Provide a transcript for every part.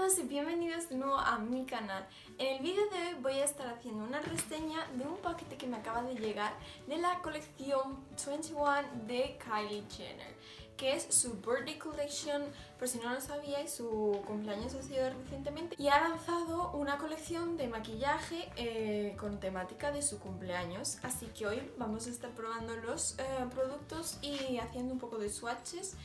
todos y bienvenidos de nuevo a mi canal. En el vídeo de hoy voy a estar haciendo una reseña de un paquete que me acaba de llegar de la colección 21 de Kylie Jenner, que es su Birthday Collection. Por si no lo sabíais, su cumpleaños ha sido recientemente y ha lanzado una colección de maquillaje con temática de su cumpleaños. Así que hoy vamos a estar probando los productos y haciendo un poco de swatches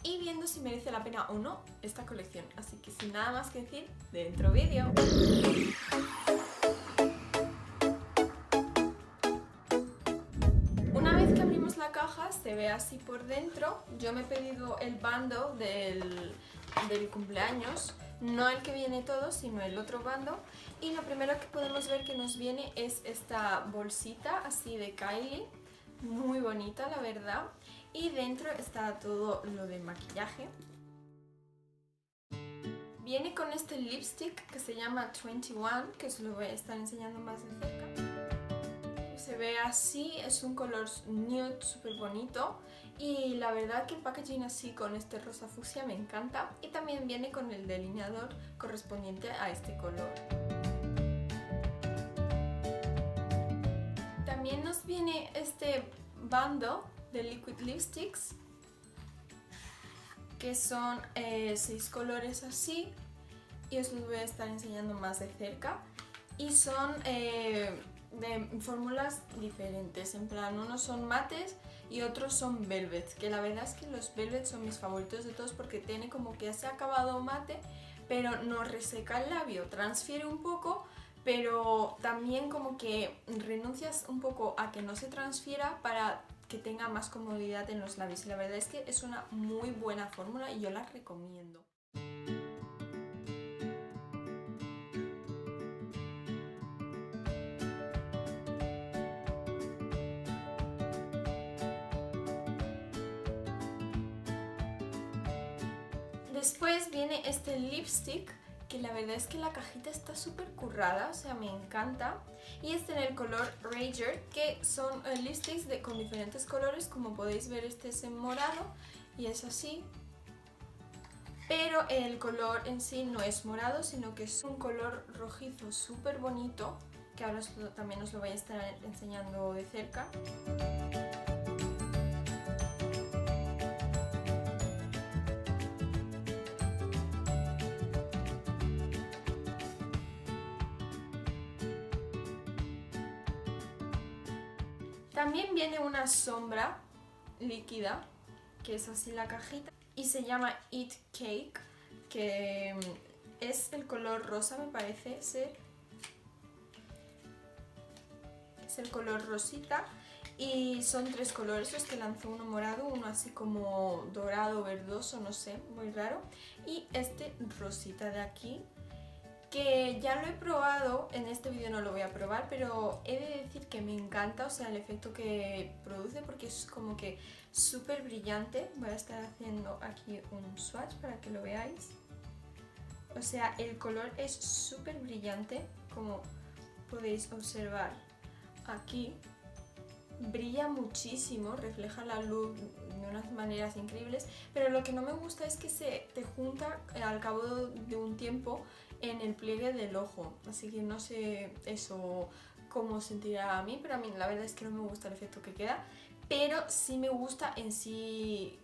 y viendo si merece la pena o no esta colección. Así que sin nada más que decir, dentro vídeo. Una vez que abrimos la caja se ve así por dentro. Yo me he pedido el bundle del cumpleaños, no el que viene todo, sino el otro bundle. Y lo primero que podemos ver que nos viene es esta bolsita así de Kylie, muy bonita la verdad. Y dentro está todo lo de maquillaje. Viene con este lipstick que se llama 21, que os lo voy a estar enseñando más de cerca. Se ve así, es un color nude súper bonito y la verdad que el packaging así con este rosa fucsia me encanta. Y también viene con el delineador correspondiente a este color. También nos viene este bundle de liquid lipsticks, que son 6 colores así, y os los voy a estar enseñando más de cerca. Y son de fórmulas diferentes, en plan unos son mates y otros son velvet, que la verdad es que los velvet son mis favoritos de todos porque tiene como que ya se ha acabado mate, pero no reseca el labio, transfiere un poco, pero también como que renuncias un poco a que no se transfiera para que tenga más comodidad en los labios. Y la verdad es que es una muy buena fórmula y yo la recomiendo. Después viene este lipstick, que la verdad es que la cajita está súper currada, o sea, me encanta. Y este en el color Rager, que son lipsticks con diferentes colores. Como podéis ver, este es en morado y es así. Pero el color en sí no es morado, sino que es un color rojizo súper bonito, que ahora también os lo voy a estar enseñando de cerca. También viene una sombra líquida, que es así la cajita, y se llama Eat Cake, que es el color rosa, me parece ser. Es el color rosita y son 3 colores los que lanzó, uno morado, uno así como dorado, verdoso, no sé, muy raro, y este rosita de aquí, que ya lo he probado. En este vídeo no lo voy a probar, pero he de decir que me encanta, o sea, el efecto que produce, porque es como que súper brillante. Voy a estar haciendo aquí un swatch para que lo veáis. O sea, el color es súper brillante, como podéis observar aquí. Brilla muchísimo, refleja la luz de unas maneras increíbles, pero lo que no me gusta es que se te junta al cabo de un tiempo en el pliegue del ojo, así que no sé eso cómo sentirá a mí, pero a mí la verdad es que no me gusta el efecto que queda, pero sí me gusta en sí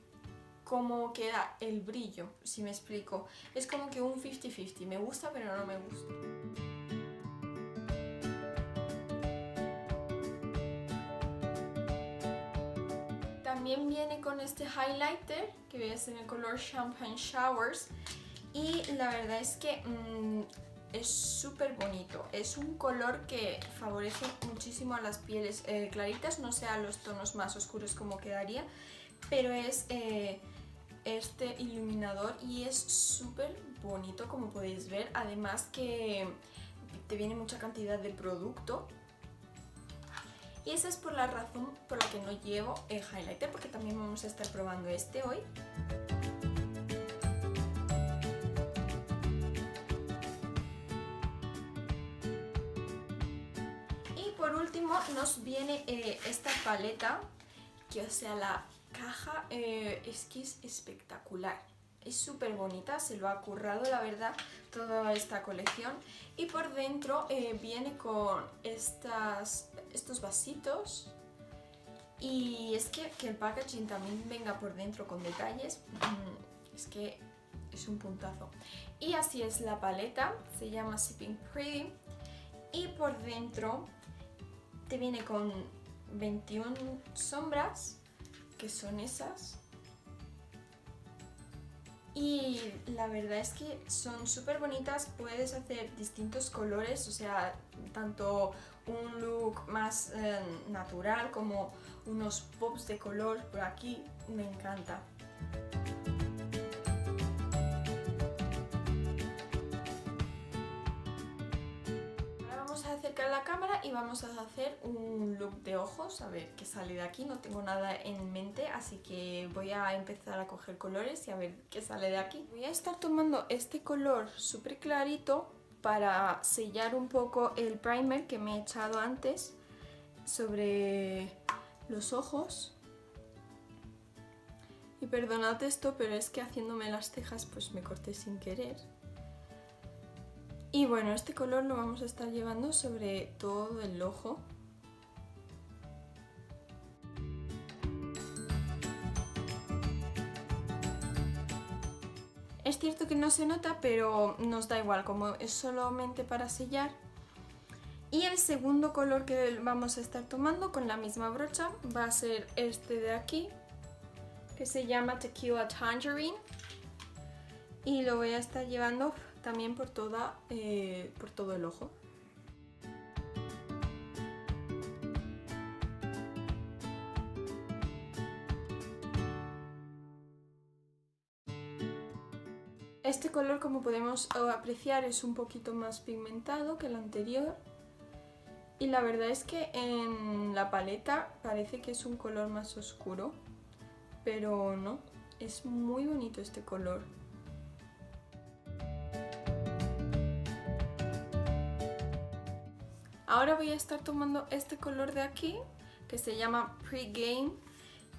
cómo queda el brillo, si me explico. Es como que un 50-50, me gusta pero no me gusta. También viene con este highlighter, que ves en el color Champagne Showers, y la verdad es que es súper bonito. Es un color que favorece muchísimo a las pieles claritas, no sé a los tonos más oscuros como quedaría, pero es este iluminador y es súper bonito, como podéis ver. Además que te viene mucha cantidad de producto. Y esa es por la razón por la que no llevo el highlighter, porque también vamos a estar probando este hoy. Y por último nos viene esta paleta, que o sea, la caja es que es espectacular. Es súper bonita, se lo ha currado la verdad toda esta colección. Y por dentro viene con estos vasitos. Y es que el packaging también venga por dentro con detalles, es que es un puntazo. Y así es la paleta, se llama Sipping Pretty. Y por dentro te viene con 21 sombras, que son esas. Y la verdad es que son súper bonitas, puedes hacer distintos colores, o sea, tanto un look más natural como unos pops de color por aquí, me encanta. Ahora vamos a acercar la cámara y vamos a hacer un look de ojos, a ver qué sale de aquí. No tengo nada en mente, así que voy a empezar a coger colores y a ver qué sale de aquí. Voy a estar tomando este color súper clarito para sellar un poco el primer que me he echado antes sobre los ojos. Y perdonad esto, pero es que haciéndome las cejas pues me corté sin querer. Y bueno, este color lo vamos a estar llevando sobre todo el ojo. Es cierto que no se nota, pero nos da igual, como es solamente para sellar. Y el segundo color que vamos a estar tomando con la misma brocha va a ser este de aquí, que se llama Tequila Tangerine. Y lo voy a estar llevando también por todo el ojo. Este color, como podemos apreciar, es un poquito más pigmentado que el anterior. Y la verdad es que en la paleta parece que es un color más oscuro, pero no, es muy bonito este color. Ahora voy a estar tomando este color de aquí, que se llama Pre-Game,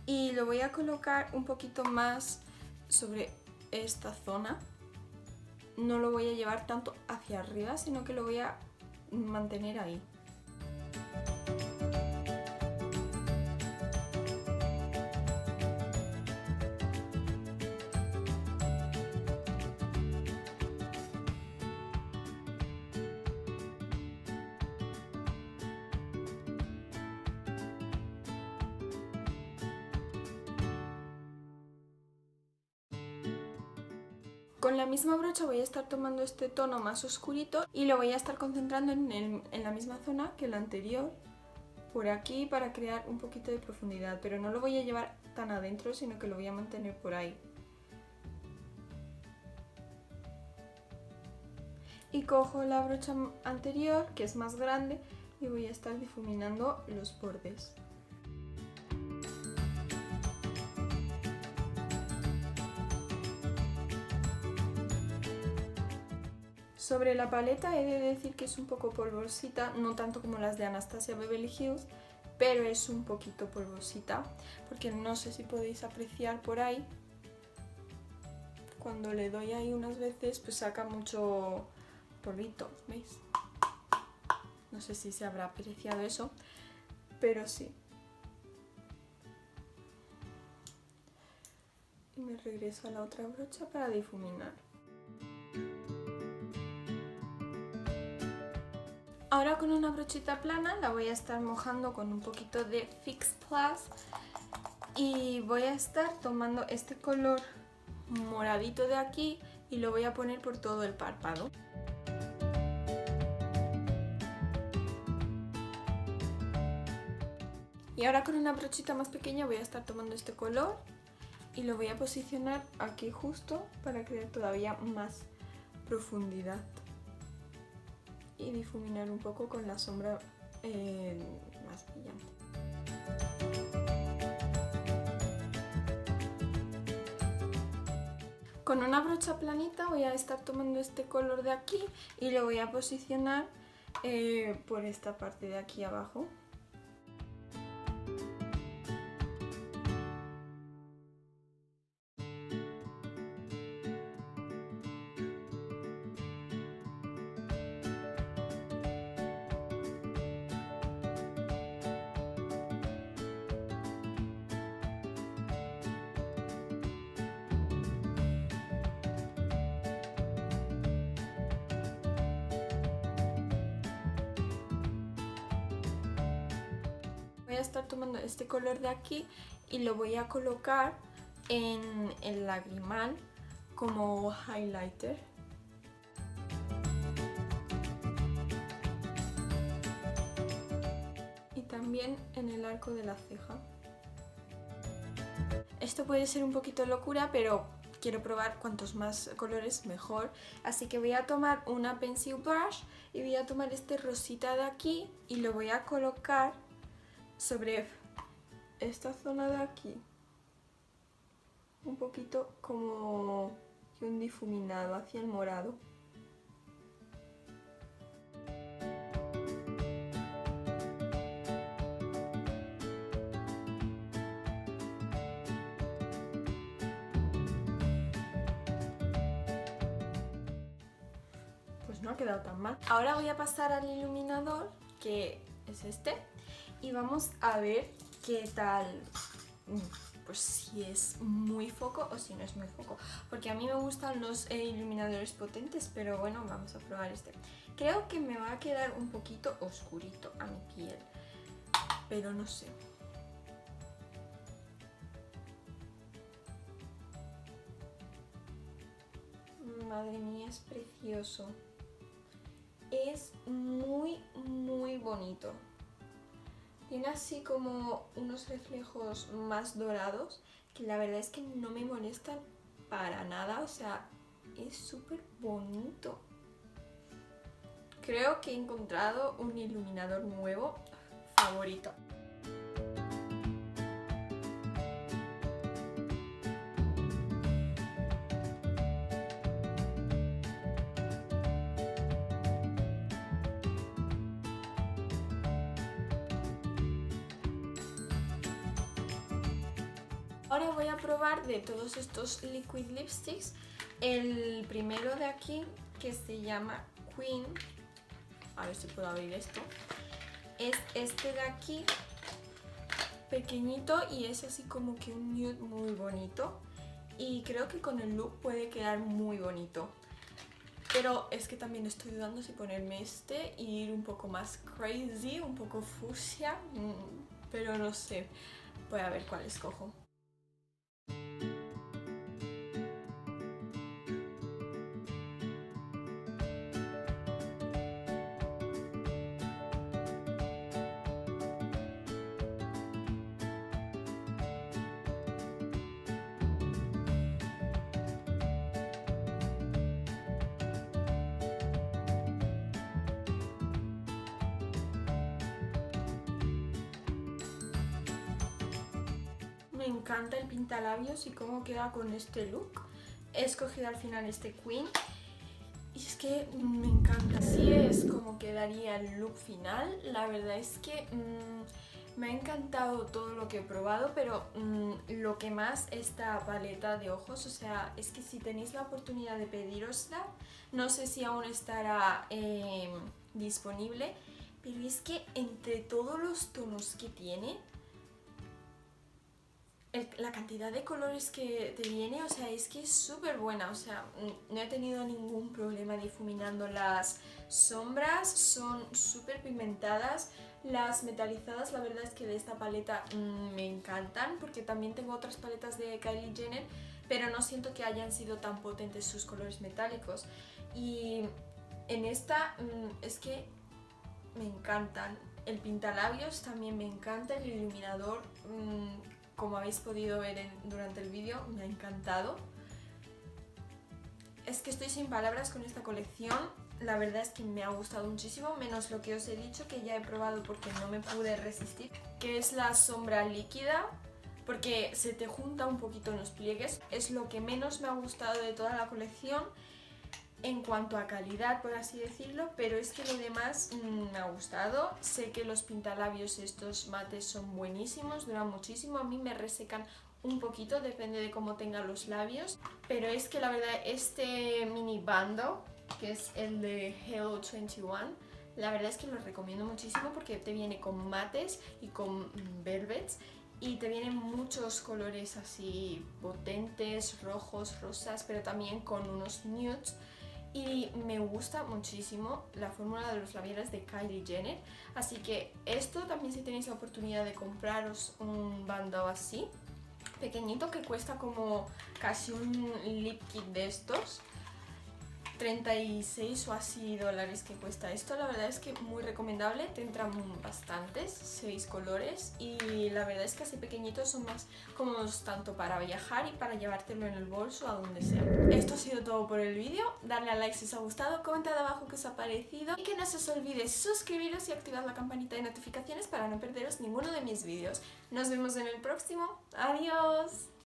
y lo voy a colocar un poquito más sobre esta zona. No lo voy a llevar tanto hacia arriba, sino que lo voy a mantener ahí. Con la misma brocha voy a estar tomando este tono más oscurito y lo voy a estar concentrando en la misma zona que el anterior, por aquí, para crear un poquito de profundidad, pero no lo voy a llevar tan adentro, sino que lo voy a mantener por ahí. Y cojo la brocha anterior, que es más grande, y voy a estar difuminando los bordes. Sobre la paleta he de decir que es un poco polvosita, no tanto como las de Anastasia Beverly Hills, pero es un poquito polvosita, porque no sé si podéis apreciar por ahí, cuando le doy ahí unas veces pues saca mucho polvito, ¿veis? No sé si se habrá apreciado eso, pero sí. Y me regreso a la otra brocha para difuminar. Ahora con una brochita plana la voy a estar mojando con un poquito de Fix Plus y voy a estar tomando este color moradito de aquí y lo voy a poner por todo el párpado. Y ahora con una brochita más pequeña voy a estar tomando este color y lo voy a posicionar aquí justo para crear todavía más profundidad. Y difuminar un poco con la sombra más brillante. Con una brocha planita voy a estar tomando este color de aquí y lo voy a posicionar por esta parte de aquí abajo. voy a estar tomando este color de aquí y lo voy a colocar en el lagrimal como highlighter. Y también en el arco de la ceja. Esto puede ser un poquito locura, pero quiero probar cuantos más colores mejor. Así que voy a tomar una pencil brush y voy a tomar este rosita de aquí y lo voy a colocar sobre esta zona de aquí. Un poquito como que un difuminado hacia el morado. Pues no ha quedado tan mal. Ahora voy a pasar al iluminador, que es este, y vamos a ver qué tal, pues si es muy foco o si no es muy foco, porque a mí me gustan los iluminadores potentes, pero bueno, vamos a probar este. Creo que me va a quedar un poquito oscurito a mi piel, pero no sé. Madre mía, es precioso. Es muy bonito. Tiene así como unos reflejos más dorados que la verdad es que no me molestan para nada, o sea, es súper bonito. Creo que he encontrado un iluminador nuevo favorito. Ahora voy a probar de todos estos liquid lipsticks el primero de aquí, que se llama Queen. A ver si puedo abrir esto. Es este de aquí, pequeñito, y es así como que un nude muy bonito. Y creo que con el look puede quedar muy bonito. Pero es que también estoy dudando si ponerme este y ir un poco más crazy, un poco fucsia. Pero no sé. Voy a ver cuál escojo. Me encanta el pintalabios y cómo queda con este look. He escogido al final este Queen y es que me encanta. Así es como quedaría el look final. La verdad es que me ha encantado todo lo que he probado, pero lo que más, esta paleta de ojos. O sea, es que si tenéis la oportunidad de pedírosla, no sé si aún estará disponible, pero es que entre todos los tonos que tiene, la cantidad de colores que te viene, o sea, es que es súper buena. O sea, no he tenido ningún problema difuminando las sombras, son súper pigmentadas. Las metalizadas, la verdad es que de esta paleta me encantan, porque también tengo otras paletas de Kylie Jenner, pero no siento que hayan sido tan potentes sus colores metálicos. Y en esta es que me encantan. El pintalabios también me encanta, el iluminador, como habéis podido ver durante el vídeo, me ha encantado. Es que estoy sin palabras con esta colección. La verdad es que me ha gustado muchísimo, menos lo que os he dicho, que ya he probado porque no me pude resistir, que es la sombra líquida, porque se te junta un poquito en los pliegues. Es lo que menos me ha gustado de toda la colección en cuanto a calidad, por así decirlo, pero es que lo demás me ha gustado. Sé que los pintalabios estos mates son buenísimos, duran muchísimo, a mí me resecan un poquito, depende de cómo tengan los labios, pero es que la verdad este mini bando, que es el de Hello 21, la verdad es que lo recomiendo muchísimo porque te viene con mates y con velvets y te vienen muchos colores así potentes, rojos, rosas, pero también con unos nudes. y me gusta muchísimo la fórmula de los labiales de Kylie Jenner, así que esto también, si tenéis la oportunidad de compraros un bandado así pequeñito que cuesta como casi un lip kit de estos, 36 o así dólares que cuesta esto. La verdad es que muy recomendable, te entran bastantes, 6 colores, y la verdad es que así pequeñitos son más cómodos tanto para viajar y para llevártelo en el bolso a donde sea. Esto ha sido todo por el vídeo, darle a like si os ha gustado, comentad abajo qué os ha parecido y que no se os olvide suscribiros y activar la campanita de notificaciones para no perderos ninguno de mis vídeos. Nos vemos en el próximo, adiós.